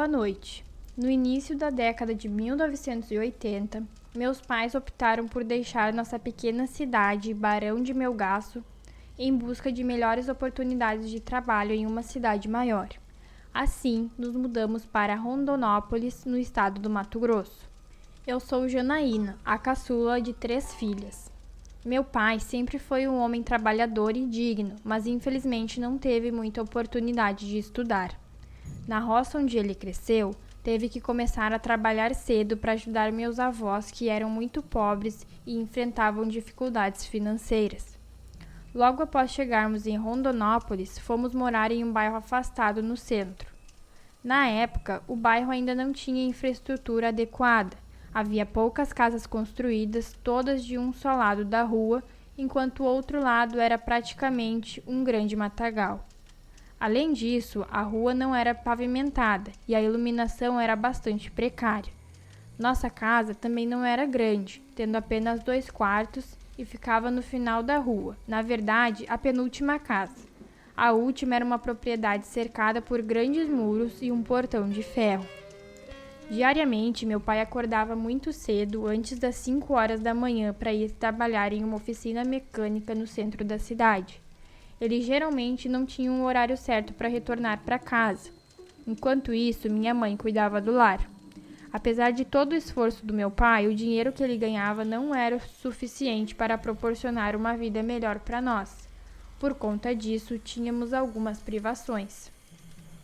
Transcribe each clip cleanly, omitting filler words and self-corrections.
boa noite. No início da década de 1980, meus pais optaram por deixar nossa pequena cidade, Barão de Melgaço, em busca de melhores oportunidades de trabalho em uma cidade maior. Assim, nos mudamos para Rondonópolis, no estado do Mato Grosso. Eu sou Janaína, a caçula de 3 filhas. Meu pai sempre foi um homem trabalhador e digno, mas infelizmente não teve muita oportunidade de estudar. Na roça onde ele cresceu, teve que começar a trabalhar cedo para ajudar meus avós, que eram muito pobres e enfrentavam dificuldades financeiras. Logo após chegarmos em Rondonópolis, fomos morar em um bairro afastado no centro. Na época, o bairro ainda não tinha infraestrutura adequada. Havia poucas casas construídas, todas de um só lado da rua, enquanto o outro lado era praticamente um grande matagal. Além disso, a rua não era pavimentada e a iluminação era bastante precária. Nossa casa também não era grande, tendo apenas 2 quartos e ficava no final da rua, na verdade, a penúltima casa. A última era uma propriedade cercada por grandes muros e um portão de ferro. Diariamente, meu pai acordava muito cedo, antes das 5 horas da manhã, para ir trabalhar em uma oficina mecânica no centro da cidade. Ele geralmente não tinha um horário certo para retornar para casa. Enquanto isso, minha mãe cuidava do lar. Apesar de todo o esforço do meu pai, o dinheiro que ele ganhava não era o suficiente para proporcionar uma vida melhor para nós. Por conta disso, tínhamos algumas privações.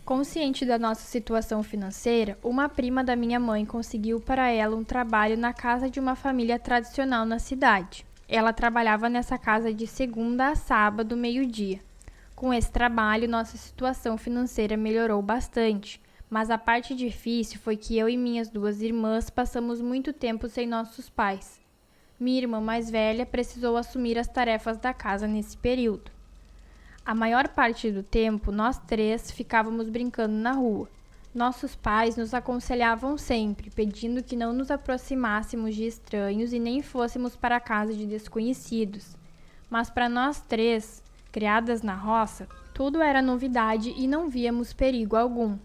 Consciente da nossa situação financeira, uma prima da minha mãe conseguiu para ela um trabalho na casa de uma família tradicional na cidade. Ela trabalhava nessa casa de segunda a sábado, meio-dia. Com esse trabalho, nossa situação financeira melhorou bastante, mas a parte difícil foi que eu e minhas 2 irmãs passamos muito tempo sem nossos pais. Minha irmã mais velha precisou assumir as tarefas da casa nesse período. A maior parte do tempo, nós 3 ficávamos brincando na rua. Nossos pais nos aconselhavam sempre, pedindo que não nos aproximássemos de estranhos e nem fôssemos para a casa de desconhecidos. Mas para nós 3, criadas na roça, tudo era novidade e não víamos perigo algum.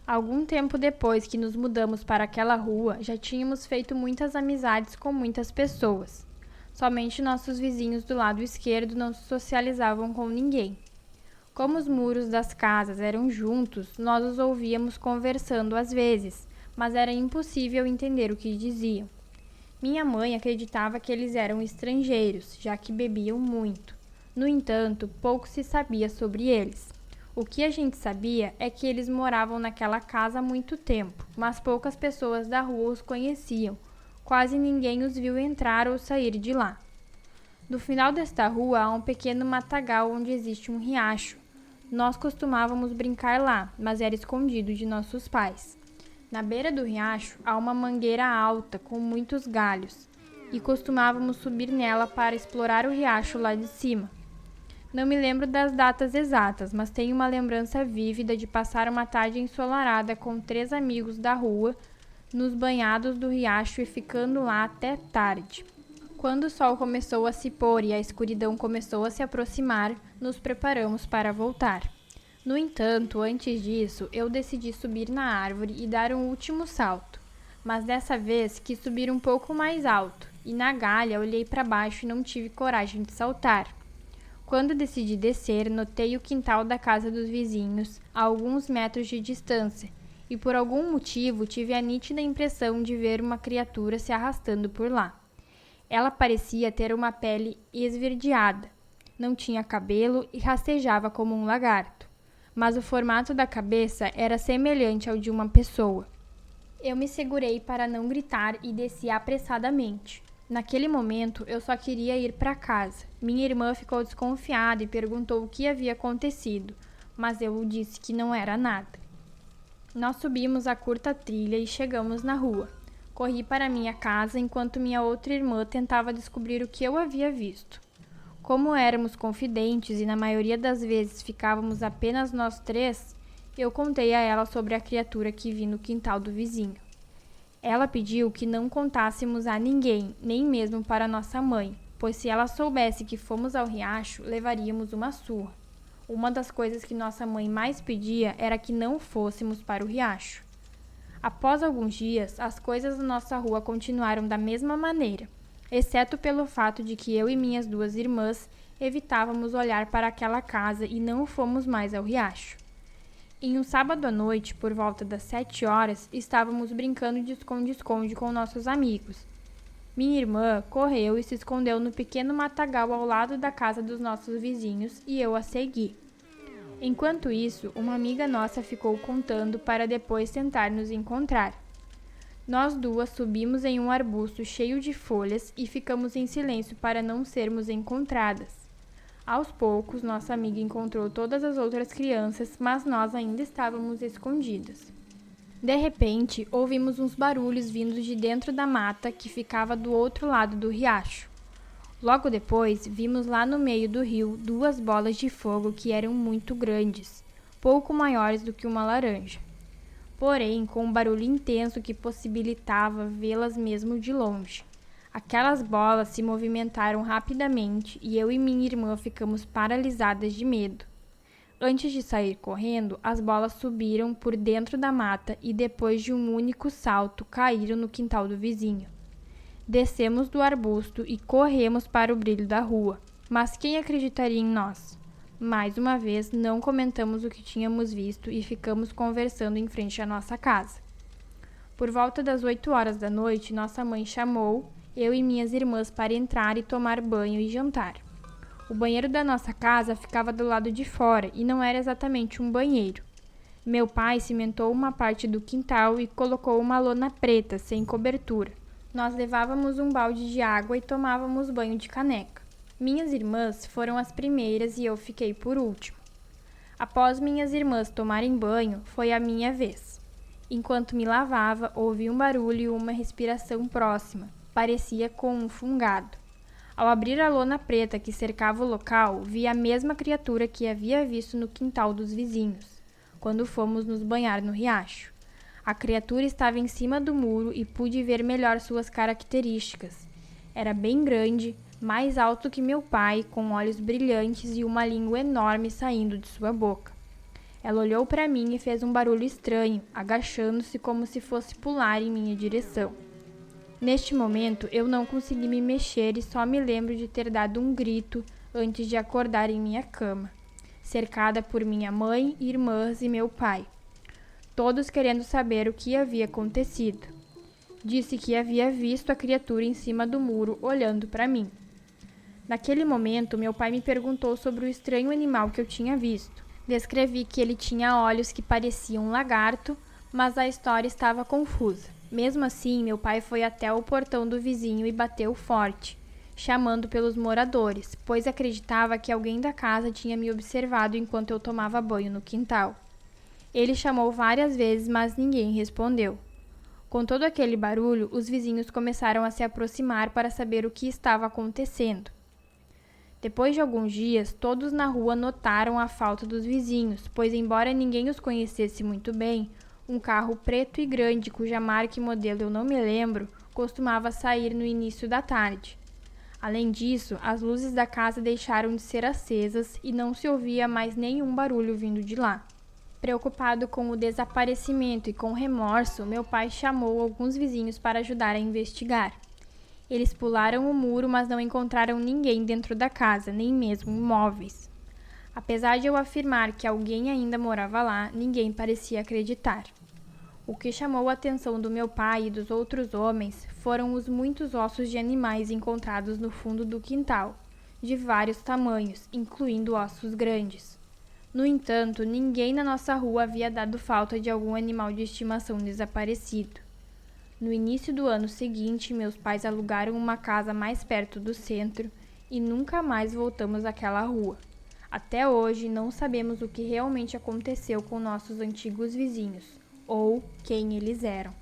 Algum tempo depois que nos mudamos para aquela rua, já tínhamos feito muitas amizades com muitas pessoas. Somente nossos vizinhos do lado esquerdo não socializavam com ninguém. Como os muros das casas eram juntos, nós os ouvíamos conversando às vezes, mas era impossível entender o que diziam. Minha mãe acreditava que eles eram estrangeiros, já que bebiam muito. No entanto, pouco se sabia sobre eles. O que a gente sabia é que eles moravam naquela casa há muito tempo, mas poucas pessoas da rua os conheciam. Quase ninguém os viu entrar ou sair de lá. No final desta rua há um pequeno matagal onde existe um riacho. Nós costumávamos brincar lá, mas era escondido de nossos pais. Na beira do riacho há uma mangueira alta com muitos galhos e costumávamos subir nela para explorar o riacho lá de cima. Não me lembro das datas exatas, mas tenho uma lembrança vívida de passar uma tarde ensolarada com 3 amigos da rua, nos banhados do riacho e ficando lá até tarde. Quando o sol começou a se pôr e a escuridão começou a se aproximar, nos preparamos para voltar. No entanto, antes disso, eu decidi subir na árvore e dar um último salto. Mas dessa vez quis subir um pouco mais alto, e na galha olhei para baixo e não tive coragem de saltar. Quando decidi descer, notei o quintal da casa dos vizinhos, a alguns metros de distância, e por algum motivo tive a nítida impressão de ver uma criatura se arrastando por lá. Ela parecia ter uma pele esverdeada, não tinha cabelo e rastejava como um lagarto, mas o formato da cabeça era semelhante ao de uma pessoa. Eu me segurei para não gritar e desci apressadamente. Naquele momento, eu só queria ir para casa. Minha irmã ficou desconfiada e perguntou o que havia acontecido, mas eu disse que não era nada. Nós subimos a curta trilha e chegamos na rua. Corri para minha casa enquanto minha outra irmã tentava descobrir o que eu havia visto. Como éramos confidentes e na maioria das vezes ficávamos apenas nós 3, eu contei a ela sobre a criatura que vi no quintal do vizinho. Ela pediu que não contássemos a ninguém, nem mesmo para nossa mãe, pois se ela soubesse que fomos ao riacho, levaríamos uma surra. Uma das coisas que nossa mãe mais pedia era que não fôssemos para o riacho. Após alguns dias, as coisas na nossa rua continuaram da mesma maneira, exceto pelo fato de que eu e minhas 2 irmãs evitávamos olhar para aquela casa e não fomos mais ao riacho. Em um sábado à noite, por volta das 7 horas, estávamos brincando de esconde-esconde com nossos amigos. Minha irmã correu e se escondeu no pequeno matagal ao lado da casa dos nossos vizinhos e eu a segui. Enquanto isso, uma amiga nossa ficou contando para depois tentar nos encontrar. Nós 2 subimos em um arbusto cheio de folhas e ficamos em silêncio para não sermos encontradas. Aos poucos, nossa amiga encontrou todas as outras crianças, mas nós ainda estávamos escondidas. De repente, ouvimos uns barulhos vindos de dentro da mata que ficava do outro lado do riacho. Logo depois, vimos lá no meio do rio 2 bolas de fogo que eram muito grandes, pouco maiores do que uma laranja. Porém, com um barulho intenso que possibilitava vê-las mesmo de longe. Aquelas bolas se movimentaram rapidamente e eu e minha irmã ficamos paralisadas de medo. Antes de sair correndo, as bolas subiram por dentro da mata e depois de um único salto caíram no quintal do vizinho. Descemos do arbusto e corremos para o brilho da rua. Mas quem acreditaria em nós? Mais uma vez, não comentamos o que tínhamos visto e ficamos conversando em frente à nossa casa. Por volta das 8 horas da noite, nossa mãe chamou eu e minhas irmãs para entrar e tomar banho e jantar. O banheiro da nossa casa ficava do lado de fora e não era exatamente um banheiro. Meu pai cimentou uma parte do quintal e colocou uma lona preta, sem cobertura. Nós levávamos um balde de água e tomávamos banho de caneca. Minhas irmãs foram as primeiras e eu fiquei por último. Após minhas irmãs tomarem banho, foi a minha vez. Enquanto me lavava, ouvi um barulho e uma respiração próxima. Parecia com um fungado. Ao abrir a lona preta que cercava o local, vi a mesma criatura que havia visto no quintal dos vizinhos, quando fomos nos banhar no riacho. A criatura estava em cima do muro e pude ver melhor suas características. Era bem grande, mais alto que meu pai, com olhos brilhantes e uma língua enorme saindo de sua boca. Ela olhou para mim e fez um barulho estranho, agachando-se como se fosse pular em minha direção. Neste momento, eu não consegui me mexer e só me lembro de ter dado um grito antes de acordar em minha cama, cercada por minha mãe, irmãs e meu pai, todos querendo saber o que havia acontecido. Disse que havia visto a criatura em cima do muro olhando para mim. Naquele momento, meu pai me perguntou sobre o estranho animal que eu tinha visto. Descrevi que ele tinha olhos que pareciam um lagarto, mas a história estava confusa. Mesmo assim, meu pai foi até o portão do vizinho e bateu forte, chamando pelos moradores, pois acreditava que alguém da casa tinha me observado enquanto eu tomava banho no quintal. Ele chamou várias vezes, mas ninguém respondeu. Com todo aquele barulho, os vizinhos começaram a se aproximar para saber o que estava acontecendo. Depois de alguns dias, todos na rua notaram a falta dos vizinhos, pois embora ninguém os conhecesse muito bem, um carro preto e grande, cuja marca e modelo eu não me lembro, costumava sair no início da tarde. Além disso, as luzes da casa deixaram de ser acesas e não se ouvia mais nenhum barulho vindo de lá. Preocupado com o desaparecimento e com remorso, meu pai chamou alguns vizinhos para ajudar a investigar. Eles pularam o muro, mas não encontraram ninguém dentro da casa, nem mesmo móveis. Apesar de eu afirmar que alguém ainda morava lá, ninguém parecia acreditar. O que chamou a atenção do meu pai e dos outros homens foram os muitos ossos de animais encontrados no fundo do quintal, de vários tamanhos, incluindo ossos grandes. No entanto, ninguém na nossa rua havia dado falta de algum animal de estimação desaparecido. No início do ano seguinte, meus pais alugaram uma casa mais perto do centro e nunca mais voltamos àquela rua. Até hoje, não sabemos o que realmente aconteceu com nossos antigos vizinhos, ou quem eles eram.